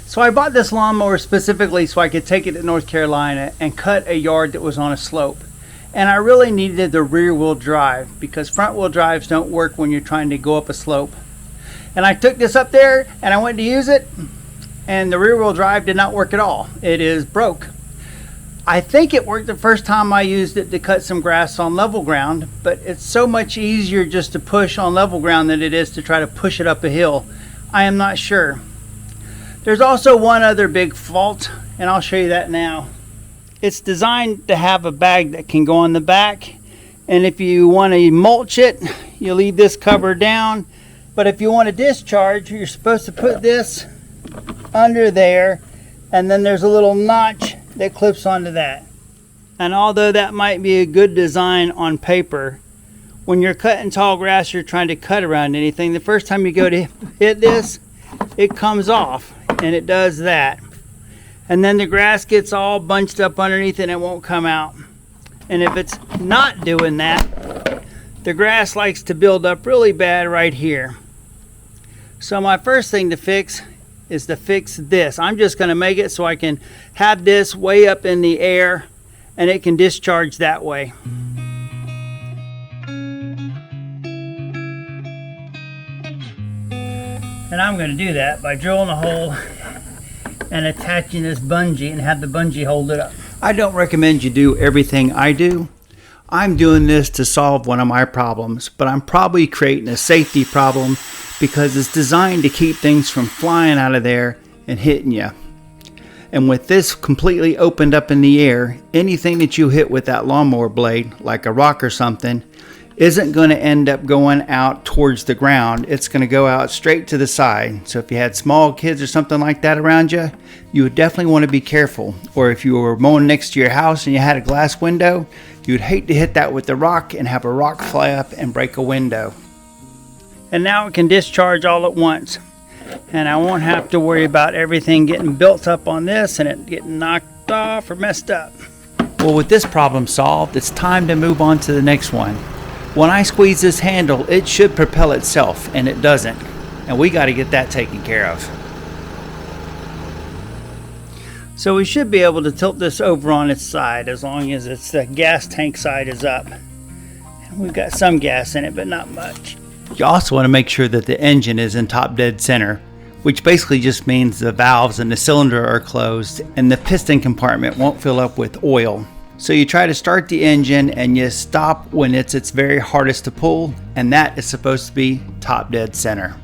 So I bought this lawnmower specifically so I could take it to North Carolina and cut a yard that was on a slope. And I really needed the rear wheel drive because front wheel drives don't work when you're trying to go up a slope. And I took this up there and I went to use it, and the rear wheel drive did not work at all. It is broke. I think it worked the first time I used it to cut some grass on level ground, but it's so much easier just to push on level ground than it is to try to push it up a hill. I am not sure. There's also one other big fault, and I'll show you that now. It's designed to have a bag that can go on the back, and if you want to mulch it, you leave this cover down. But if you want to discharge, you're supposed to put this under there, and then there's a little notch that clips onto that. And although that might be a good design on paper, when you're cutting tall grass, you're trying to cut around anything, the first time you go to hit this, it comes off, and it does that. And then the grass gets all bunched up underneath and it won't come out. And if it's not doing that, the grass likes to build up really bad right here. So my first thing to fix is to fix this. I'm just going to make it so I can have this way up in the air and it can discharge that way. And I'm going to do that by drilling a hole and attaching this bungee and have the bungee hold it up. I don't recommend you do everything I do. I'm doing this to solve one of my problems, but I'm probably creating a safety problem because it's designed to keep things from flying out of there and hitting you. And with this completely opened up in the air, anything that you hit with that lawnmower blade, like a rock or something, isn't going to end up going out towards the ground. It's going to go out straight to the side. So if you had small kids or something like that around you, you would definitely want to be careful. Or if you were mowing next to your house and you had a glass window, you'd hate to hit that with the rock and have a rock fly up and break a window. And now it can discharge all at once. And I won't have to worry about everything getting built up on this and it getting knocked off or messed up. Well, with this problem solved, it's time to move on to the next one. When I squeeze this handle, it should propel itself, and it doesn't. And we got to get that taken care of. So we should be able to tilt this over on its side as long as it's the gas tank side is up. And we've got some gas in it, but not much. You also want to make sure that the engine is in top dead center, which basically just means the valves and the cylinder are closed and the piston compartment won't fill up with oil. So you try to start the engine and you stop when it's its very hardest to pull, and that is supposed to be top dead center.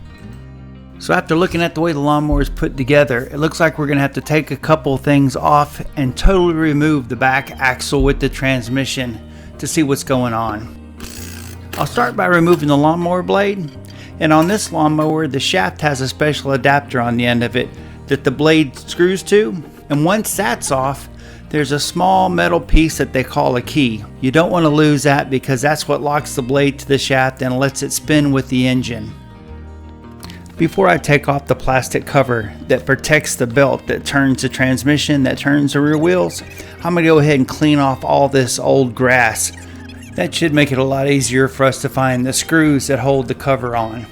So after looking at the way the lawnmower is put together, it looks like we're going to have to take a couple things off and totally remove the back axle with the transmission to see what's going on. I'll start by removing the lawnmower blade, and on this lawnmower the shaft has a special adapter on the end of it that the blade screws to, and once that's off, there's a small metal piece that they call a key. You don't want to lose that because that's what locks the blade to the shaft and lets it spin with the engine. Before I take off the plastic cover that protects the belt that turns the transmission, that turns the rear wheels, I'm going to go ahead and clean off all this old grass. That should make it a lot easier for us to find the screws that hold the cover on.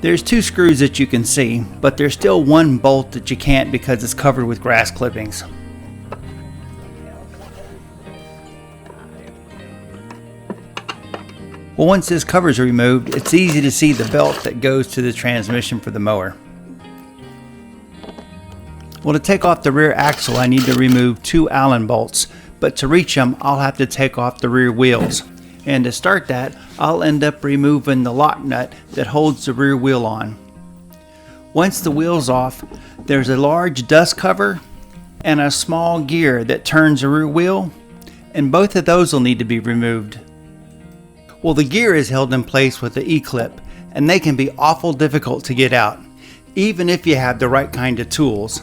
There's 2 screws that you can see, but there's still one bolt that you can't because it's covered with grass clippings. Well, once this cover is removed, it's easy to see the belt that goes to the transmission for the mower. Well, to take off the rear axle, I need to remove 2 Allen bolts, but to reach them, I'll have to take off the rear wheels. And to start that, I'll end up removing the lock nut that holds the rear wheel on. Once the wheel's off, there's a large dust cover and a small gear that turns the rear wheel, and both of those will need to be removed. Well, the gear is held in place with the E-clip, and they can be awful difficult to get out, even if you have the right kind of tools.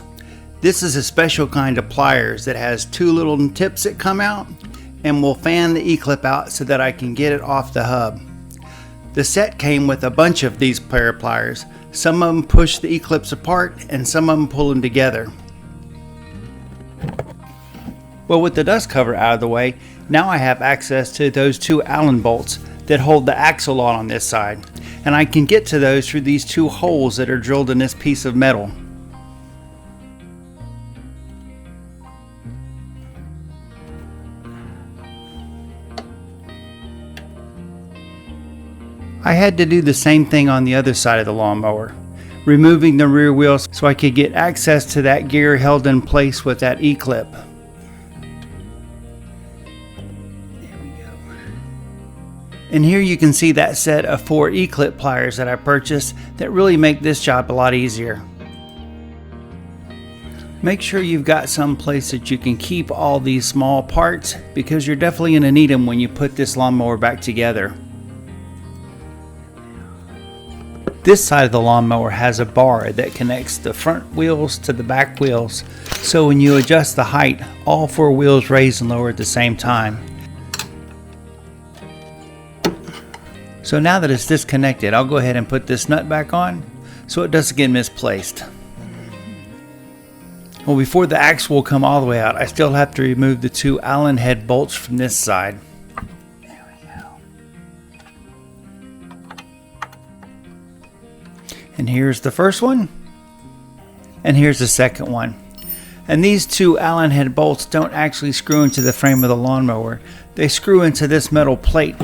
This is a special kind of pliers that has 2 little tips that come out and will fan the E-clip out so that I can get it off the hub. The set came with a bunch of these pair of pliers. Some of them push the E-clips apart and some of them pull them together. Well, with the dust cover out of the way, now I have access to those 2 Allen bolts that hold the axle on this side, and I can get to those through these 2 holes that are drilled in this piece of metal. I had to do the same thing on the other side of the lawnmower, removing the rear wheels so I could get access to that gear held in place with that E-clip. There we go. And here you can see that set of 4 E-clip pliers that I purchased that really make this job a lot easier. Make sure you've got some place that you can keep all these small parts, because you're definitely going to need them when you put this lawnmower back together. This side of the lawnmower has a bar that connects the front wheels to the back wheels, so when you adjust the height, all 4 wheels raise and lower at the same time. So now that it's disconnected, I'll go ahead and put this nut back on so it doesn't get misplaced. Well, before the axle will come all the way out, I still have to remove the 2 Allen head bolts from this side. And here's the first one, and here's the second one. And these 2 Allen head bolts don't actually screw into the frame of the lawnmower. They screw into this metal plate.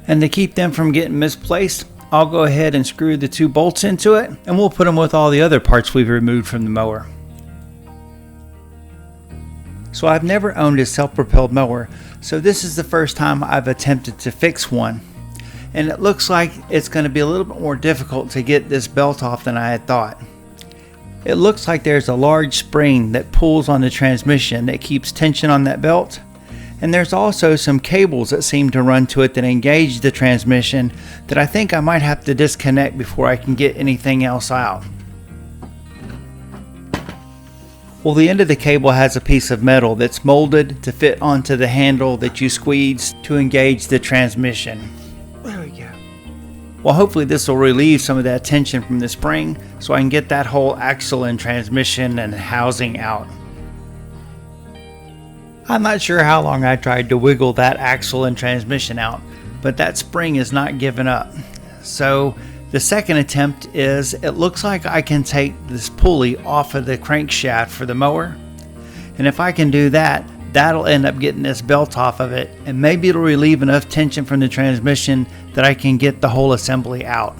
And to keep them from getting misplaced, I'll go ahead and screw the 2 bolts into it, and we'll put them with all the other parts we've removed from the mower. So I've never owned a self-propelled mower, so this is the first time I've attempted to fix one. And it looks like it's going to be a little bit more difficult to get this belt off than I had thought. It looks like there's a large spring that pulls on the transmission that keeps tension on that belt. And there's also some cables that seem to run to it that engage the transmission that I think I might have to disconnect before I can get anything else out. Well, the end of the cable has a piece of metal that's molded to fit onto the handle that you squeeze to engage the transmission. There we go. Well, hopefully this will relieve some of that tension from the spring so I can get that whole axle and transmission and housing out. I'm not sure how long I tried to wiggle that axle and transmission out, but that spring is not giving up. So the second attempt is, it looks like I can take this pulley off of the crankshaft for the mower. And if I can do that, that'll end up getting this belt off of it, and maybe it'll relieve enough tension from the transmission that I can get the whole assembly out.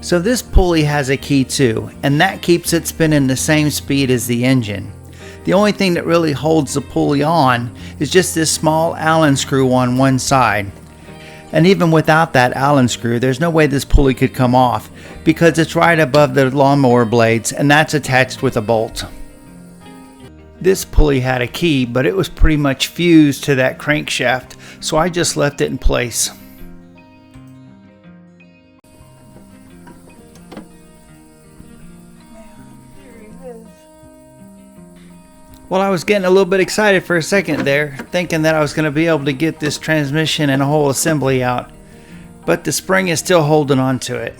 So this pulley has a key too, and that keeps it spinning the same speed as the engine. The only thing that really holds the pulley on is just this small Allen screw on one side. And even without that Allen screw, there's no way this pulley could come off, because it's right above the lawnmower blades, and that's attached with a bolt. This pulley had a key, but it was pretty much fused to that crankshaft, so I just left it in place. Well, I was getting a little bit excited for a second there, thinking that I was going to be able to get this transmission and a whole assembly out, but the spring is still holding on to it.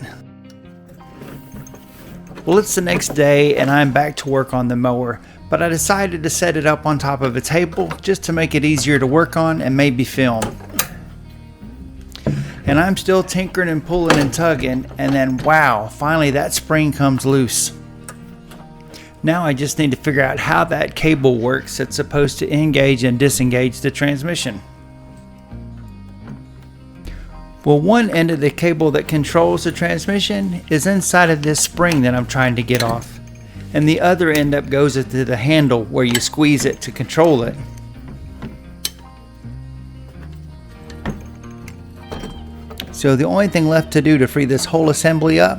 Well, it's the next day and I'm back to work on the mower, but I decided to set it up on top of a table just to make it easier to work on and maybe film. And I'm still tinkering and pulling and tugging, and then wow, finally that spring comes loose. Now I just need to figure out how that cable works that's supposed to engage and disengage the transmission. Well, one end of the cable that controls the transmission is inside of this spring that I'm trying to get off, and the other end up goes into the handle where you squeeze it to control it. So the only thing left to do to free this whole assembly up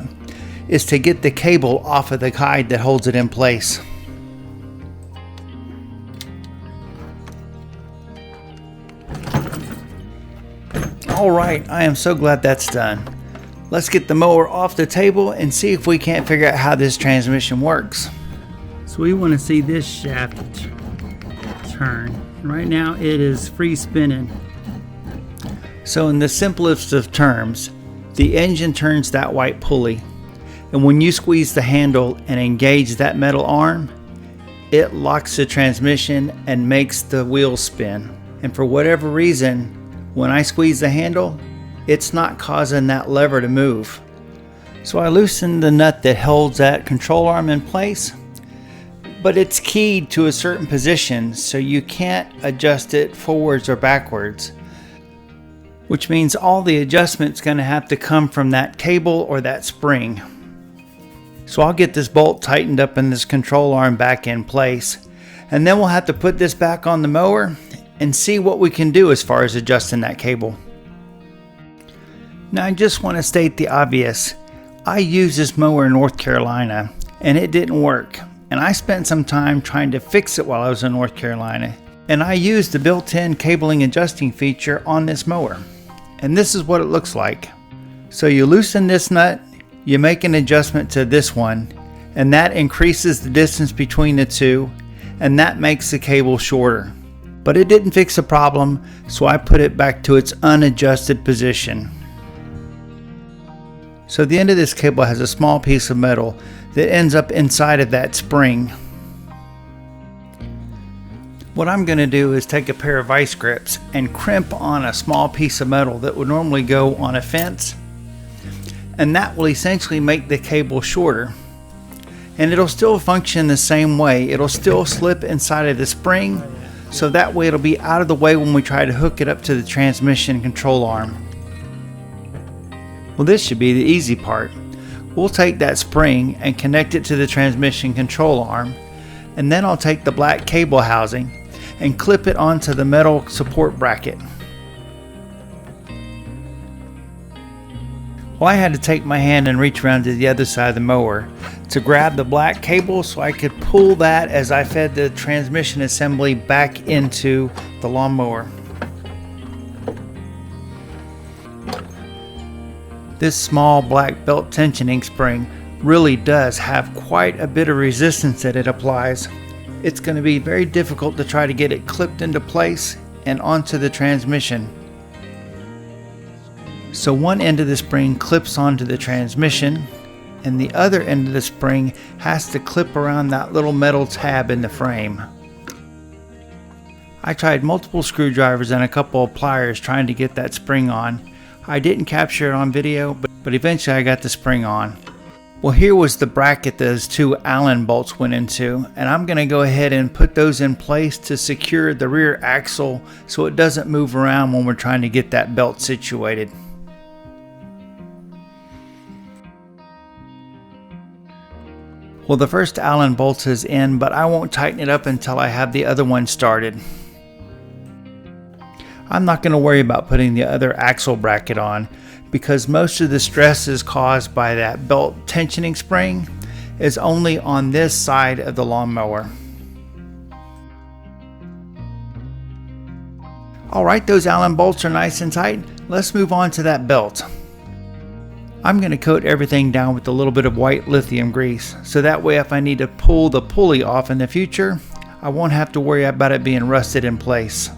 is to get the cable off of the guide that holds it in place. Alright, I am so glad that's done. Let's get the mower off the table and see if we can't figure out how this transmission works. So we want to see this shaft turn. Right now it is free spinning. So in the simplest of terms, the engine turns that white pulley, and when you squeeze the handle and engage that metal arm, it locks the transmission and makes the wheels spin. And for whatever reason, when I squeeze the handle, it's not causing that lever to move. So I loosened the nut that holds that control arm in place, but it's keyed to a certain position, so you can't adjust it forwards or backwards. which means all the adjustment's going to have to come from that cable or that spring. So I'll get this bolt tightened up in this control arm back in place, and then we'll have to put this back on the mower and see what we can do as far as adjusting that cable. Now I just want to state the obvious. I used this mower in North Carolina and it didn't work, and I spent some time trying to fix it while I was in North Carolina, and I used the built-in cabling adjusting feature on this mower, and this is what it looks like. So you loosen this nut, you make an adjustment to this one, and that increases the distance between the two, and that makes the cable shorter. But it didn't fix the problem, so I put it back to its unadjusted position. So the end of this cable has a small piece of metal that ends up inside of that spring. What I'm going to do is take a pair of vice grips and crimp on a small piece of metal that would normally go on a fence, and that will essentially make the cable shorter. And it'll still function the same way. It'll still slip inside of the spring, so that way it'll be out of the way when we try to hook it up to the transmission control arm. Well, this should be the easy part. We'll take that spring and connect it to the transmission control arm, and then I'll take the black cable housing and clip it onto the metal support bracket. Well, I had to take my hand and reach around to the other side of the mower to grab the black cable so I could pull that as I fed the transmission assembly back into the lawnmower. This small black belt tensioning spring really does have quite a bit of resistance that it applies. It's going to be very difficult to try to get it clipped into place and onto the transmission. So one end of the spring clips onto the transmission, and the other end of the spring has to clip around that little metal tab in the frame. I tried multiple screwdrivers and a couple of pliers trying to get that spring on. I didn't capture it on video, but eventually I got the spring on. Well, here was the bracket those two Allen bolts went into, and I'm going to go ahead and put those in place to secure the rear axle so it doesn't move around when we're trying to get that belt situated. Well, the first Allen bolt is in, but I won't tighten it up until I have the other one started. I'm not going to worry about putting the other axle bracket on because most of the stress is caused by that belt tensioning spring is only on this side of the lawnmower. Alright, those Allen bolts are nice and tight. Let's move on to that belt. I'm going to coat everything down with a little bit of white lithium grease, so that way if I need to pull the pulley off in the future, I won't have to worry about it being rusted in place.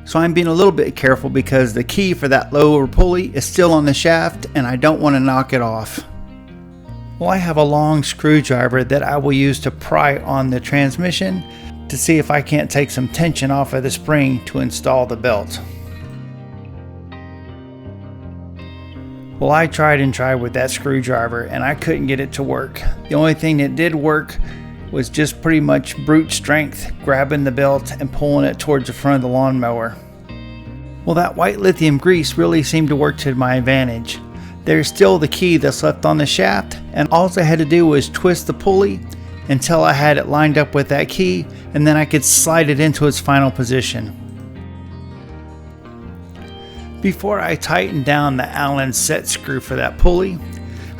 So I'm being a little bit careful because the key for that lower pulley is still on the shaft and I don't want to knock it off. Well, I have a long screwdriver that I will use to pry on the transmission to see if I can't take some tension off of the spring to install the belt. Well, I tried and tried with that screwdriver and I couldn't get it to work. The only thing that did work was just pretty much brute strength, grabbing the belt and pulling it towards the front of the lawnmower. Well, that white lithium grease really seemed to work to my advantage. There's still the key that's left on the shaft, and all I had to do was twist the pulley until I had it lined up with that key, and then I could slide it into its final position. Before I tightened down the Allen set screw for that pulley,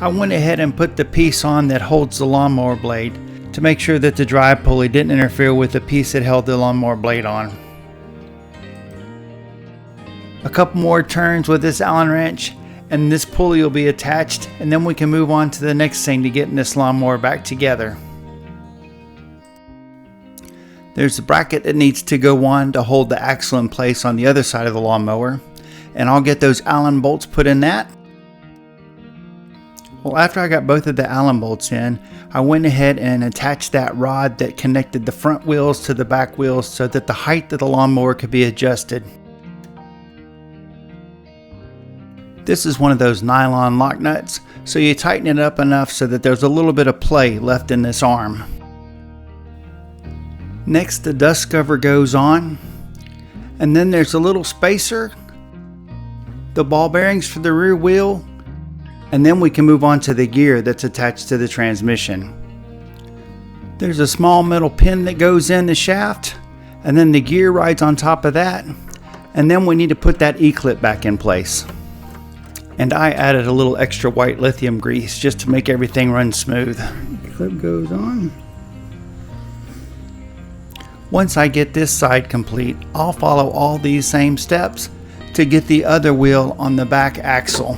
I went ahead and put the piece on that holds the lawnmower blade to make sure that the drive pulley didn't interfere with the piece that held the lawnmower blade on. A couple more turns with this Allen wrench and this pulley will be attached, and then we can move on to the next thing to getting this lawnmower back together. There's a bracket that needs to go on to hold the axle in place on the other side of the lawnmower, and I'll get those Allen bolts put in that. Well, after I got both of the Allen bolts in, I went ahead and attached that rod that connected the front wheels to the back wheels so that the height of the lawnmower could be adjusted. This is one of those nylon lock nuts, so you tighten it up enough so that there's a little bit of play left in this arm. Next, the dust cover goes on, and then there's a little spacer the ball bearings for the rear wheel, and then we can move on to the gear that's attached to the transmission. There's a small metal pin that goes in the shaft, and then the gear rides on top of that, and then we need to put that E-clip back in place. And I added a little extra white lithium grease just to make everything run smooth. E-clip goes on. Once I get this side complete, I'll follow all these same steps to get the other wheel on the back axle.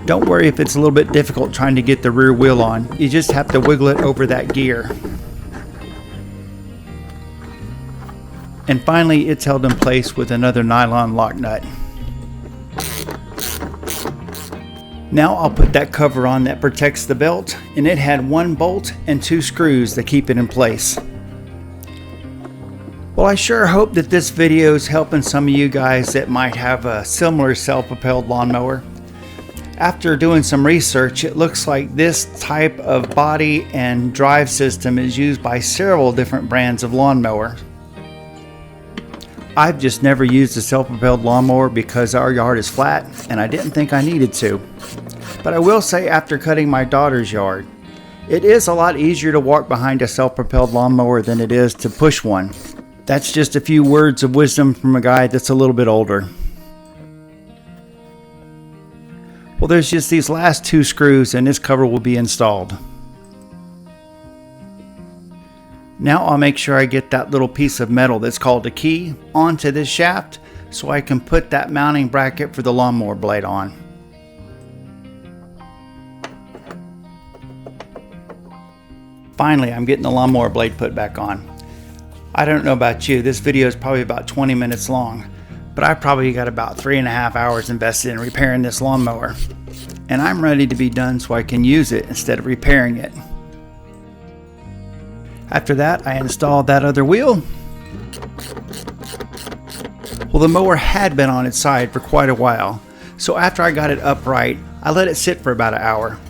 Don't worry if it's a little bit difficult trying to get the rear wheel on. You just have to wiggle it over that gear. And finally, it's held in place with another nylon lock nut. Now I'll put that cover on that protects the belt, and it had 1 bolt and 2 screws that keep it in place. Well, I sure hope that this video is helping some of you guys that might have a similar self-propelled lawnmower. After doing some research, it looks like this type of body and drive system is used by several different brands of lawnmower. I've just never used a self-propelled lawnmower because our yard is flat and I didn't think I needed to. But I will say, after cutting my daughter's yard, it is a lot easier to walk behind a self-propelled lawnmower than it is to push one. That's just a few words of wisdom from a guy that's a little bit older. Well, there's just these last 2 screws and this cover will be installed. Now I'll make sure I get that little piece of metal that's called a key onto this shaft so I can put that mounting bracket for the lawnmower blade on. Finally, I'm getting the lawnmower blade put back on. I don't know about you, this video is probably about 20 minutes long, but I probably got about 3.5 hours invested in repairing this lawnmower. And I'm ready to be done so I can use it instead of repairing it. After that, I installed that other wheel. Well, the mower had been on its side for quite a while, so after I got it upright, I let it sit for about an hour.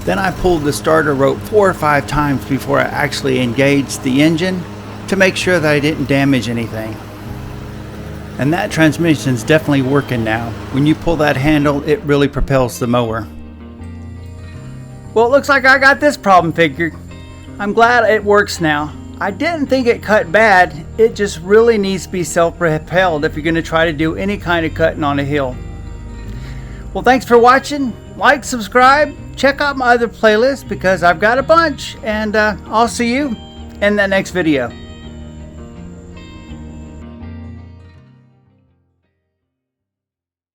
Then I pulled the starter rope 4 or 5 times before I actually engaged the engine to make sure that I didn't damage anything. And that transmission's definitely working now. When you pull that handle, it really propels the mower. Well, it looks like I got this problem figured. I'm glad it works now. I didn't think it cut bad. It just really needs to be self-propelled if you're going to try to do any kind of cutting on a hill. Well, thanks for watching. Like, subscribe, check out my other playlist because I've got a bunch, and I'll see you in the next video.